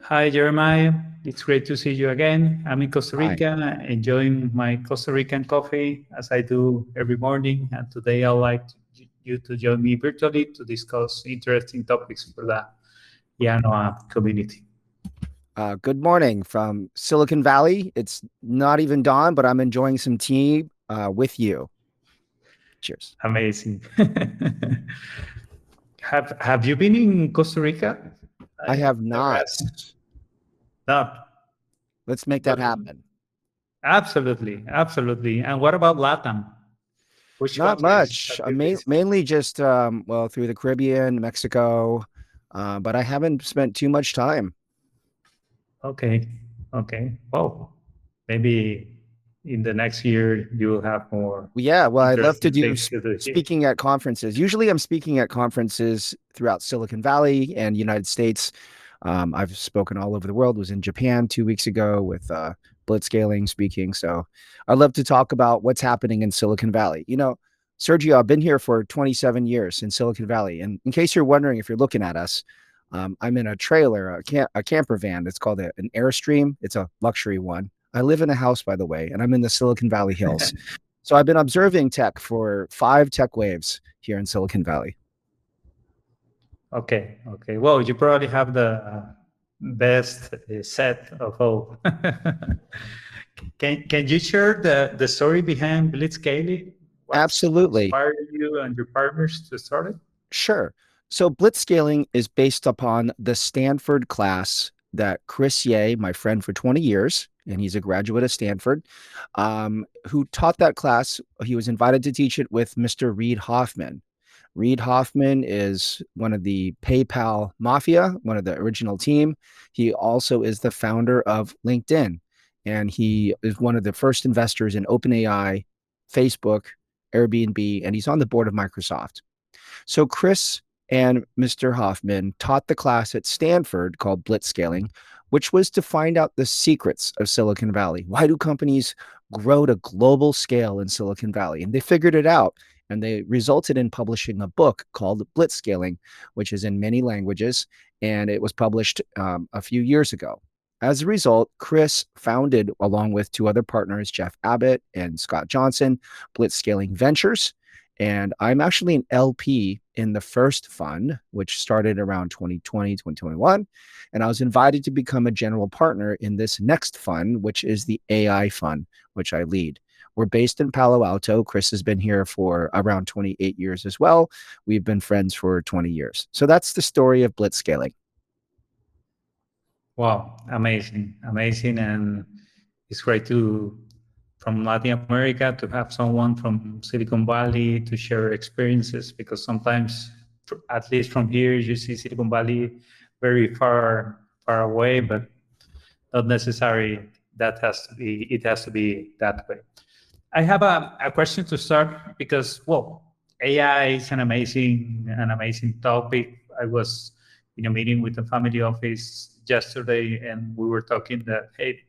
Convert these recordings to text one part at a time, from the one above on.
Hi, Jeremiah. It's great to see you again. I'm in Costa Hi. Rica, enjoying my Costa Rican coffee as I do every morning. And today I'd like you to join me virtually to discuss interesting topics for the IANUA community. Good morning from Silicon Valley. It's not even dawn, but I'm enjoying some tea with you. Cheers. Amazing. Have you been in Costa Rica? I I have never not. asked. No, Let's make that but happen. absolutely, absolutely. And what about LATAM? Which Not countries have much. you visited? Mainly just well, through the Caribbean, Mexico, but I haven't spent too much time. Okay. Okay. Well, maybe in the next year you will have more Yeah, well, I'd love to interesting do things to do here. speaking at conferences. Usually I'm speaking at conferences throughout Silicon Valley and United States. I've spoken all over the world, was in Japan 2 weeks ago with Blitzscaling speaking. So I'd love to talk about what's happening in Silicon Valley. Sergio, I've been here for 27 years in Silicon Valley. And in case you're wondering if you're looking at us, I'm in a trailer, a camper van. It's called an Airstream. It's a luxury one. I live in a house, by the way, and I'm in the Silicon Valley Hills. So I've been observing tech for 5 tech waves here in Silicon Valley. Okay. Okay. Well, you probably have the best set of all. Can you share the story behind Blitzscaling? What Absolutely. inspired you and your partners to start it? Sure. So blitzscaling is based upon the Stanford class that Chris Ye, my friend for 20 years, and he's a graduate of Stanford, who taught that class. He was invited to teach it with Mr. Reid Hoffman. Reid Hoffman is one of the PayPal mafia, one of the original team. He also is the founder of LinkedIn, and he is one of the first investors in OpenAI, Facebook, Airbnb, and he's on the board of Microsoft. So Chris and Mr. Hoffman taught the class at Stanford called Blitzscaling, which was to find out the secrets of Silicon Valley. Why do companies grow to global scale in Silicon Valley? And they figured it out. And they resulted in publishing a book called Blitzscaling, which is in many languages. And it was published a few years ago. As a result, Chris founded, along with two other partners, Jeff Abbott and Scott Johnson, Blitzscaling Ventures. And I'm actually an LP in the first fund, which started around 2020, 2021. And I was invited to become a general partner in this next fund, which is the AI fund, which I lead. We're based in Palo Alto. Chris has been here for around 28 years as well. We've been friends for 20 years. So that's the story of Blitzscaling. Wow, amazing, amazing, and it's great to from Latin America to have someone from Silicon Valley to share experiences because sometimes, at least from here, you see Silicon Valley very far away, but not necessarily that has to be. It has to be that way. I have a question to start because AI is an amazing topic. I was in a meeting with the family office yesterday, and we were talking that hey,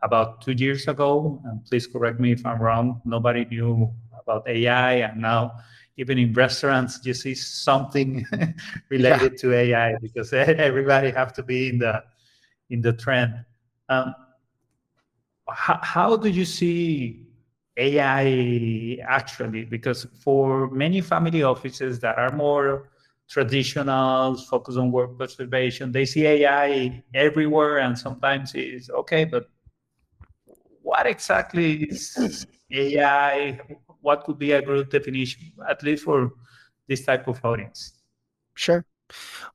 about 2 years ago, and please correct me if I'm wrong, nobody knew about AI, and now even in restaurants you see something Yeah. related to AI because everybody have to be in the trend. Um, how do you see AI actually? Because for many family offices that are more traditional, focus on work preservation, they see AI everywhere, and sometimes it's okay, but what exactly is AI? What could be a good definition, at least for this type of audience? Sure.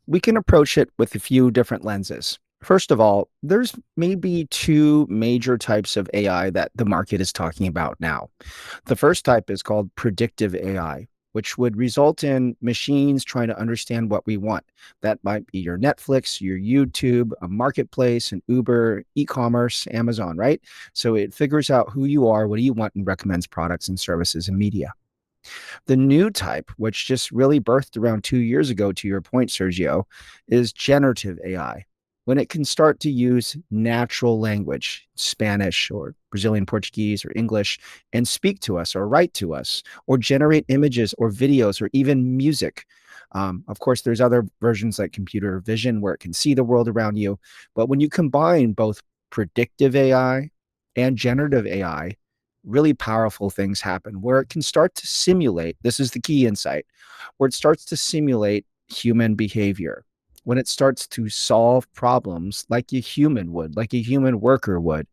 We can approach it with a few different lenses. First of all, there's maybe two major types of AI that the market is talking about now. The first type is called predictive AI, which would result in machines trying to understand what we want. That might be your Netflix, your YouTube, a marketplace, an Uber, e-commerce, Amazon, right? So it figures out who you are, what do you want, and recommends products and services and media. The new type, which just really birthed around 2 years ago, to your point, Sergio, is generative AI. When it can start to use natural language, Spanish or Brazilian Portuguese or English, and speak to us or write to us or generate images or videos or even music. Of course, there's other versions like computer vision where it can see the world around you. But when you combine both predictive AI and generative AI, really powerful things happen where it can start to simulate. This is the key insight, where it starts to simulate human behavior. When it starts to solve problems like a human would, like a human worker would.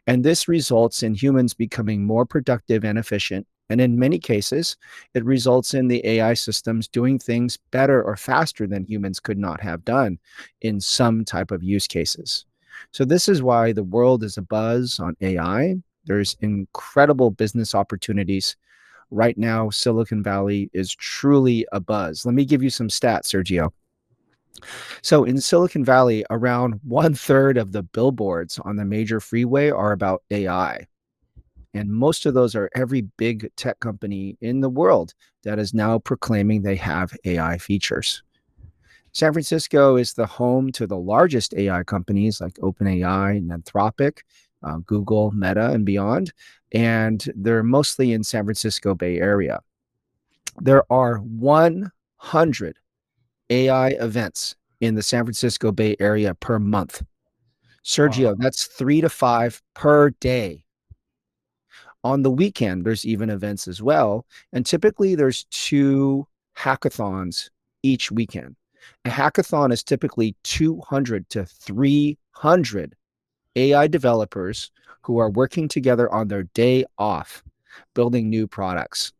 And this results in humans becoming more productive and efficient. And in many cases, it results in the AI systems doing things better or faster than humans could not have done in some type of use cases. So this is why the world is abuzz on AI. There's incredible business opportunities. Right now, Silicon Valley is truly a buzz. Let me give you some stats, Sergio. So in Silicon Valley, around 1/3 of the billboards on the major freeway are about AI. And most of those are every big tech company in the world that is now proclaiming they have AI features. San Francisco is the home to the largest AI companies like OpenAI and Anthropic, Google, Meta, and beyond. And they're mostly in San Francisco Bay Area. There are 100 AI events in the San Francisco Bay Area per month. Sergio, Wow. that's 3 to 5 per day. On the weekend, there's even events as well. And typically there's 2 hackathons each weekend. A hackathon is typically 200 to 300 AI developers who are working together on their day off, building new products.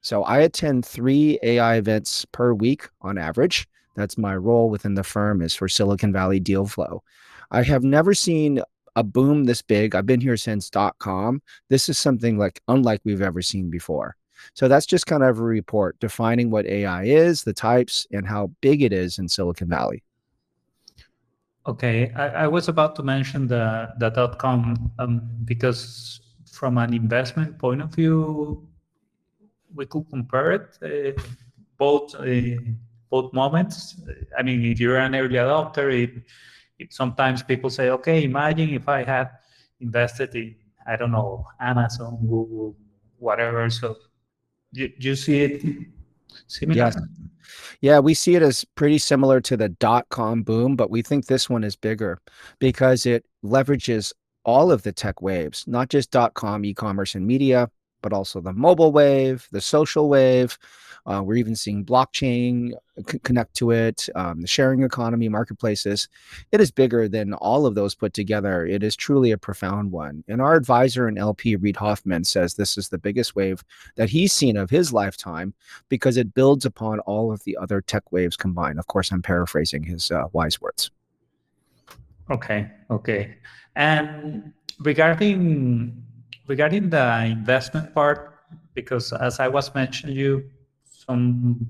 So I attend 3 AI events per week on average. That's my role within the firm, is for Silicon Valley deal flow. I have never seen a boom this big. I've been here since .com. This is something like unlike we've ever seen before. So that's just kind of a report defining what AI is, the types, and how big it is in Silicon Valley. Okay, I was about to mention the .com because from an investment point of view, we could compare it both both moments. I mean, if you're an early adopter, it sometimes people say, okay, imagine if I had invested in, I don't know, Amazon, Google, whatever. So you see it similar? Yes. Yeah, we see it as pretty similar to the .com boom, but we think this one is bigger because it leverages all of the tech waves, not just .com, e-commerce, and media, but also the mobile wave, the social wave. We're even seeing blockchain connect to it, the sharing economy, marketplaces. It is bigger than all of those put together. It is truly a profound one. And our advisor and LP, Reid Hoffman, says this is the biggest wave that he's seen of his lifetime because it builds upon all of the other tech waves combined. Of course, I'm paraphrasing his wise words. Okay, okay. And regarding the investment part, because as I was mentioning you, some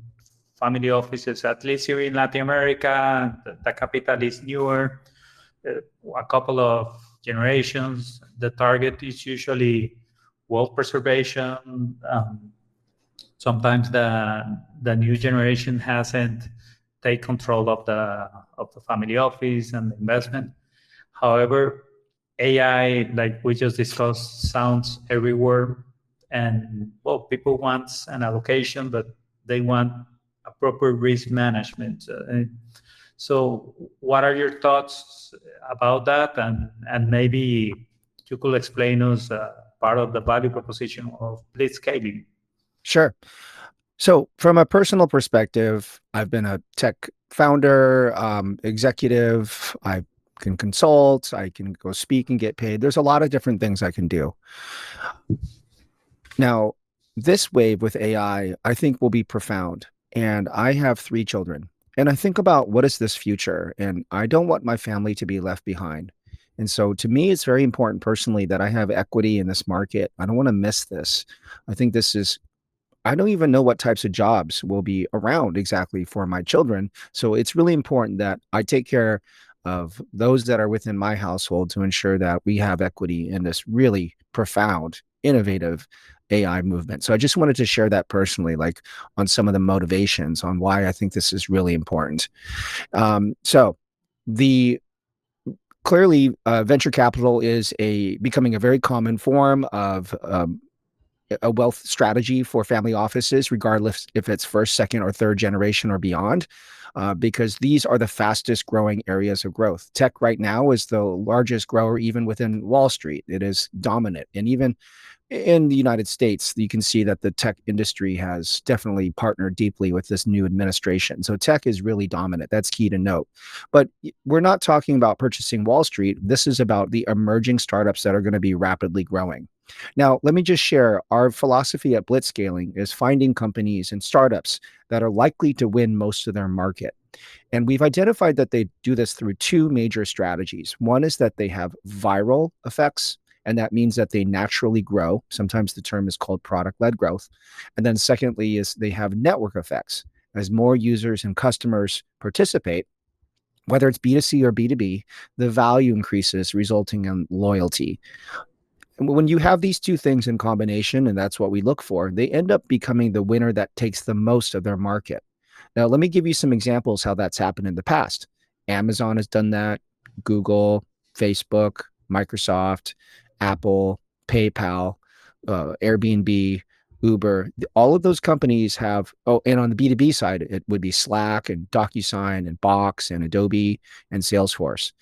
family offices, at least here in Latin America, the capital is newer, a couple of generations. The target is usually wealth preservation. Sometimes the new generation hasn't take control of the family office and the investment. However, AI, like we just discussed, sounds everywhere, and well, people want an allocation, but they want a proper risk management. So, what are your thoughts about that? And maybe you could explain us part of the value proposition of Blitzscaling. Sure. So, from a personal perspective, I've been a tech founder, executive. I can consult, I can go speak and get paid. There's a lot of different things I can do. Now, this wave with I think will be profound. And I have 3 children. And I think about what is this future? And I don't want my family to be left behind. And so to me, it's very important personally that I have equity in this market. I don't want to miss this. I think this is I don't even know what types of jobs will be around exactly for my children. So it's really important that I take care of those that are within my household to ensure that we have equity in this really profound, innovative AI movement. So I just wanted to share that personally, like on some of the motivations on why I think this is really important. So the clearly venture capital is becoming a very common form of a wealth strategy for family offices, regardless if it's first, second, or third generation or beyond, because these are the fastest growing areas of growth. Tech right now is the largest grower, even within Wall Street. It is dominant. And even in the United States, you can see that the tech industry has definitely partnered deeply with this new administration. So tech is really dominant. That's key to note. But we're not talking about purchasing Wall Street. This is about the emerging startups that are going to be rapidly growing. Now, let me just share our philosophy at Blitzscaling is finding companies and startups that are likely to win most of their market. And we've identified that they do this through two major strategies. One is that they have viral effects, and that means that they naturally grow. Sometimes the term is called product-led growth. And then secondly is they have network effects. As more users and customers participate, whether it's B2C or B2B, the value increases, resulting in loyalty. And when you have these two things in combination, and that's what we look for, they end up becoming the winner that takes the most of their market. Now, let me give you some examples how that's happened in the past. Amazon has done that, Google, Facebook, Microsoft, Apple, PayPal, Airbnb, Uber. All of those companies have, and on the B2B side, it would be Slack and DocuSign and Box and Adobe and Salesforce.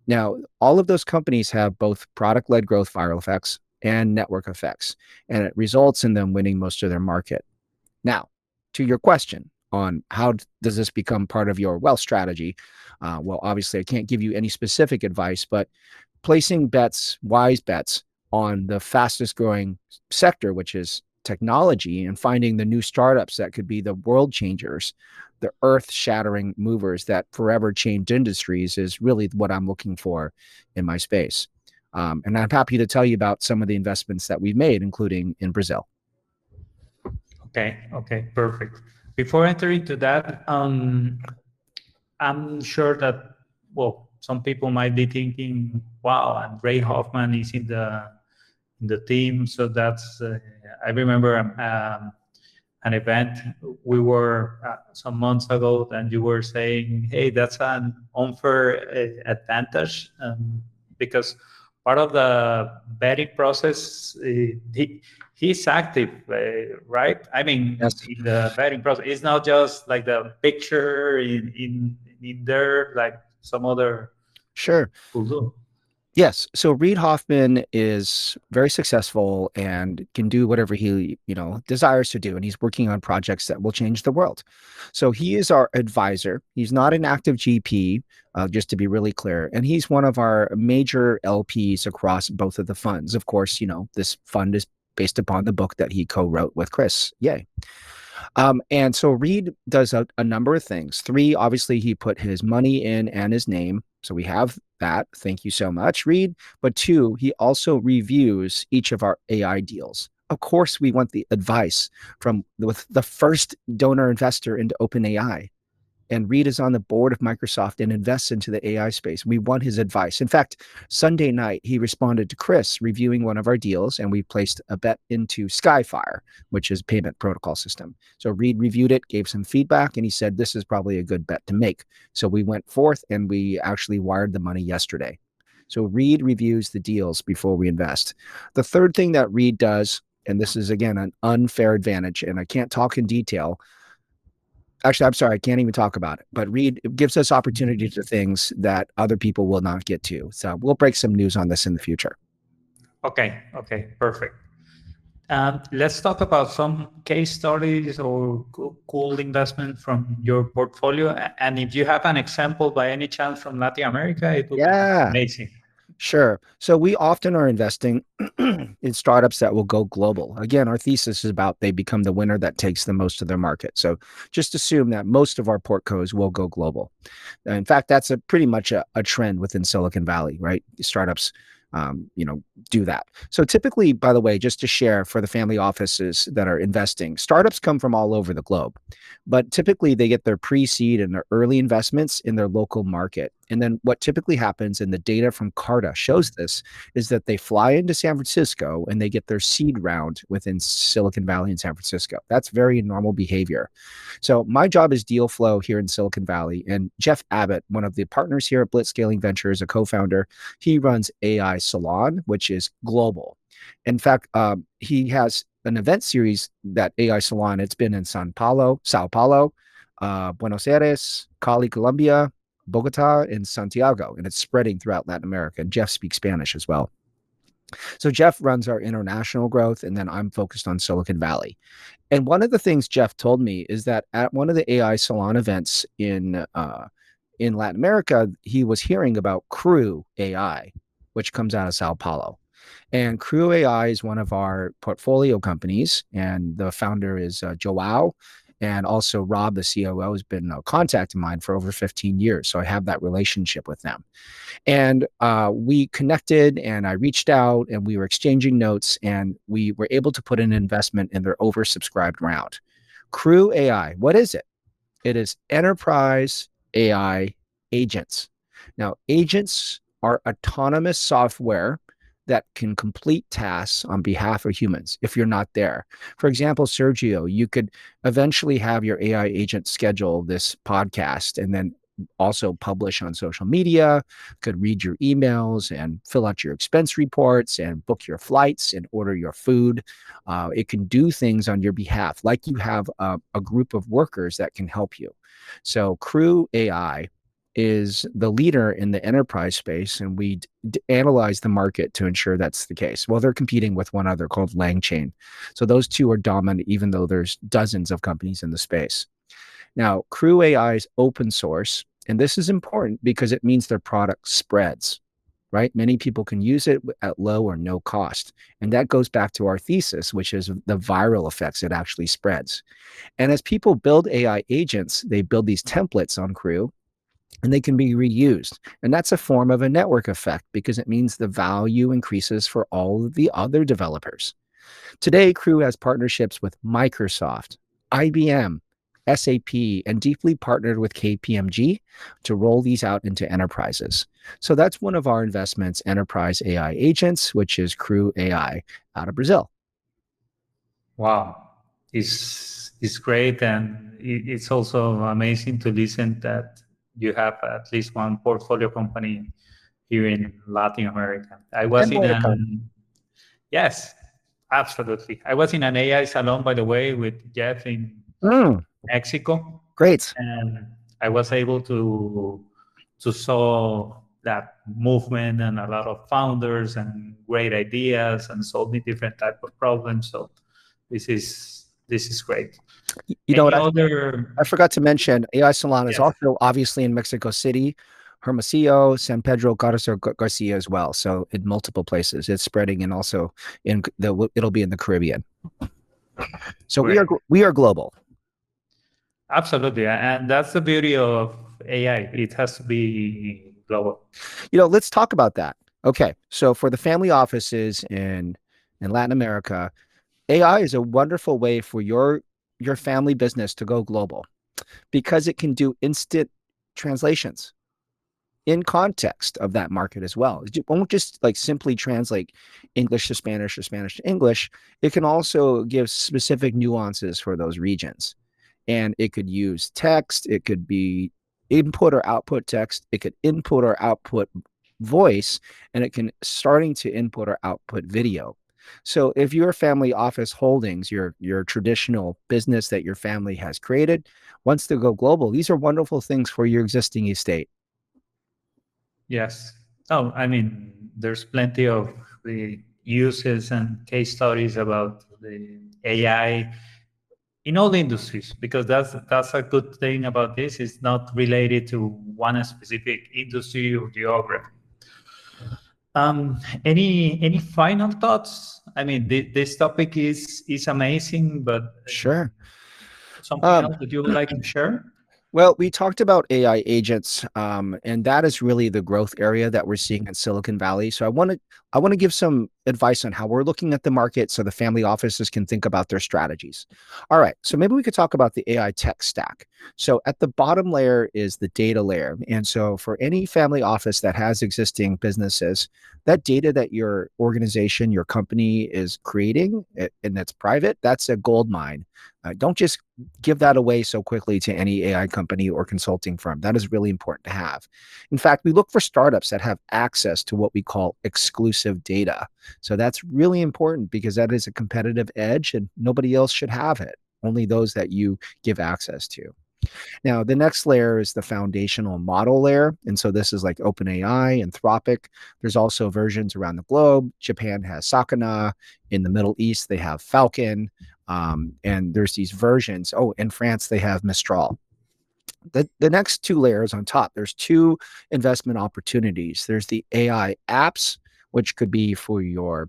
Now, all of those companies have both product-led growth viral effects and network effects, and it results in them winning most of their market. Now, to your question on how does this become part of your wealth strategy? Well, obviously, I can't give you any specific advice, but placing bets, wise bets on the fastest growing sector, which is technology, and finding the new startups that could be the world changers, the earth shattering movers that forever change industries is really what I'm looking for in my space. And I'm happy to tell you about some of the investments that we've made, including in Brazil. Okay, perfect. Before entering to that, I'm sure that, well, some people might be thinking, wow, and Ray Hoffman is in the team. So that's, I remember an event we were some months ago, and you were saying, hey, that's an unfair advantage because part of the betting process, he's active, right? I mean, Yes. in the betting process, it's not just like the picture in there, like some other Sure. will do. Yes. So Reid Hoffman is very successful and can do whatever he, desires to do. And he's working on projects that will change the world. So he is our advisor. He's not an active GP, just to be really clear. And he's one of our major LPs across both of the funds. Of course, this fund is based upon the book that he co-wrote with Chris. Yay. And so Reid does a number of things. 3, obviously, he put his money in and his name. So we have that. Thank you so much, Reid. But 2, he also reviews each of our AI deals. Of course, we want the advice with the first donor investor into OpenAI. And Reid is on the board of Microsoft and invests into the AI space. We want his advice. In fact, Sunday night, he responded to Chris reviewing one of our deals, and we placed a bet into Skyfire, which is a payment protocol system. So Reid reviewed it, gave some feedback, and he said, this is probably a good bet to make. So we went forth, and we actually wired the money yesterday. So Reid reviews the deals before we invest. The third thing that Reid does, and this is, again, an unfair advantage, and I can't talk in detail. Actually, I'm sorry, I can't even talk about it. But Reid gives us opportunity to things that other people will not get to. So we'll break some news on this in the future. Okay, perfect. Let's talk about some case studies or cool investment from your portfolio. And if you have an example by any chance from Latin America, it would be amazing. Sure. So we often are investing in startups that will go global. Again, our thesis is about they become the winner that takes the most of their market. So just assume that most of our portcos will go global. In fact, that's pretty much a trend within Silicon Valley, right? Startups do that. So typically, by the way, just to share for the family offices that are investing, startups come from all over the globe, but typically they get their pre-seed and their early investments in their local market. And then what typically happens, and the data from Carta shows this, is that they fly into San Francisco and they get their seed round within Silicon Valley and San Francisco. That's very normal behavior. So my job is deal flow here in Silicon Valley. And Jeff Abbott, one of the partners here at Blitzscaling Ventures, a co-founder, he runs AI Salon, which is global. In fact, he has an event series, that AI Salon. It's been in Sao Paulo, Buenos Aires, Cali, Colombia, Bogota, and Santiago, and it's spreading throughout Latin America. And Jeff speaks Spanish as well. So Jeff runs our international growth, and then I'm focused on Silicon Valley. And one of the things Jeff told me is that at one of the AI Salon events in Latin America, he was hearing about Crew AI, which comes out of Sao Paulo. And Crew AI is one of our portfolio companies, and the founder is Joao. And also Rob, the COO, has been a contact of mine for over 15 years. So I have that relationship with them. And we connected, and I reached out, and we were exchanging notes, and we were able to put an investment in their oversubscribed round. Crew AI, what is it? It is enterprise AI agents. Now, agents are autonomous software that can complete tasks on behalf of humans if you're not there. For example, Sergio, you could eventually have your AI agent schedule this podcast and then also publish on social media, could read your emails and fill out your expense reports and book your flights and order your food. It can do things on your behalf, like you have a group of workers that can help you. So Crew AI is the leader in the enterprise space, and we analyze the market to ensure that's the case. Well, they're competing with one other called LangChain. So those two are dominant, even though there's dozens of companies in the space. Now, Crew AI is open source, and this is important because it means their product spreads, right? Many people can use it at low or no cost. And that goes back to our thesis, which is the viral effects it actually spreads. And as people build AI agents, they build these templates on Crew, and they can be reused. And that's a form of a network effect because it means the value increases for all of the other developers. Today, Crew has partnerships with Microsoft, IBM, SAP, and deeply partnered with KPMG to roll these out into enterprises. So that's one of our investments, Enterprise AI Agents, which is Crew AI out of Brazil. Wow, it's great, and it's also amazing to listen that you have at least one portfolio company here in Latin America. I was in an yes, absolutely. I was in an AI salon, by the way, with Jeff in Mexico. Great. And I was able to saw that movement and a lot of founders and great ideas and solving different type of problems. So this is great. You know what? Other... I forgot to mention AI Salon is Yes. also obviously in Mexico City, Hermosillo, San Pedro Garcia as well. So in multiple places, it's spreading, and also it'll be in the Caribbean. So Great. we are global. Absolutely, and that's the beauty of AI. It has to be global. You know, let's talk about that. Okay, so for the family offices in Latin America, AI is a wonderful way for your family business to go global because it can do instant translations in context of that market as well. It won't just like simply translate English to Spanish or Spanish to English. It can also give specific nuances for those regions. And it could use text, it could be input or output text, it could input or output voice, and it can starting to input or output video. So if your family office holdings, your traditional business that your family has created, wants to go global, these are wonderful things for your existing estate. Yes. Oh, I mean, there's plenty of the uses and case studies about the AI in all industries, because that's a good thing about this. It's not related to one specific industry or geography. Any final thoughts? I mean, this topic is amazing, but Sure. Something else that you would like to share? Well, we talked about AI agents, and that is really the growth area that we're seeing in Silicon Valley. So I want to give some advice on how we're looking at the market so the family offices can think about their strategies. All right, so maybe we could talk about the AI tech stack. So at the bottom layer is the data layer. And so for any family office that has existing businesses, that data that your organization, your company is creating and that's private, that's a gold mine. Don't just give that away so quickly to any AI company or consulting firm. That is really important to have. In fact, we look for startups that have access to what we call exclusive data. So that's really important because that is a competitive edge and nobody else should have it, only those that you give access to. Now, the next layer is the foundational model layer. And so this is like OpenAI, Anthropic. There's also versions around the globe. Japan has Sakana. In the Middle East, they have Falcon. And there's these versions. Oh, in France, they have Mistral. The next two layers on top, there's two investment opportunities. There's the AI apps, which could be for your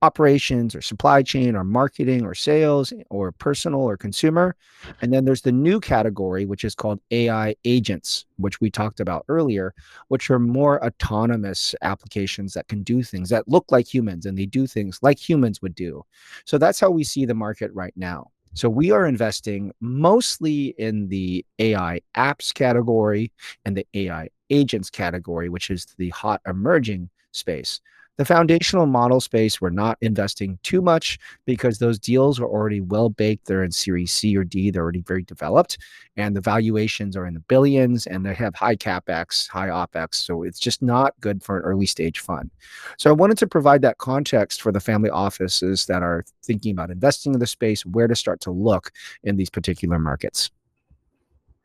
operations or supply chain or marketing or sales or personal or consumer. And then there's the new category, which is called AI agents, which we talked about earlier, which are more autonomous applications that can do things that look like humans and they do things like humans would do. So that's how we see the market right now. So we are investing mostly in the AI apps category and the AI agents category, which is the hot emerging space. The foundational model space, we're not investing too much because those deals are already well baked. They're in Series C or D. They're already very developed, and the valuations are in the billions, and they have high CapEx, high OpEx. So it's just not good for an early stage fund. So I wanted to provide that context for the family offices that are thinking about investing in the space, where to start to look in these particular markets.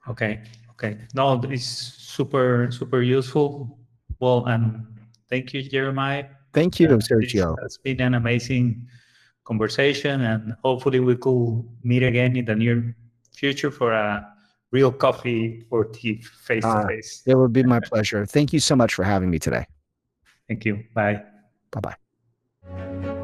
Okay. No, it's super useful. Well, and thank you, Jeremiah. Thank you, This Sergio. has been an amazing conversation, and hopefully we could meet again in the near future for a real coffee or tea face to face. It would be my pleasure. Thank you so much for having me today. Thank you. Bye. Bye-bye.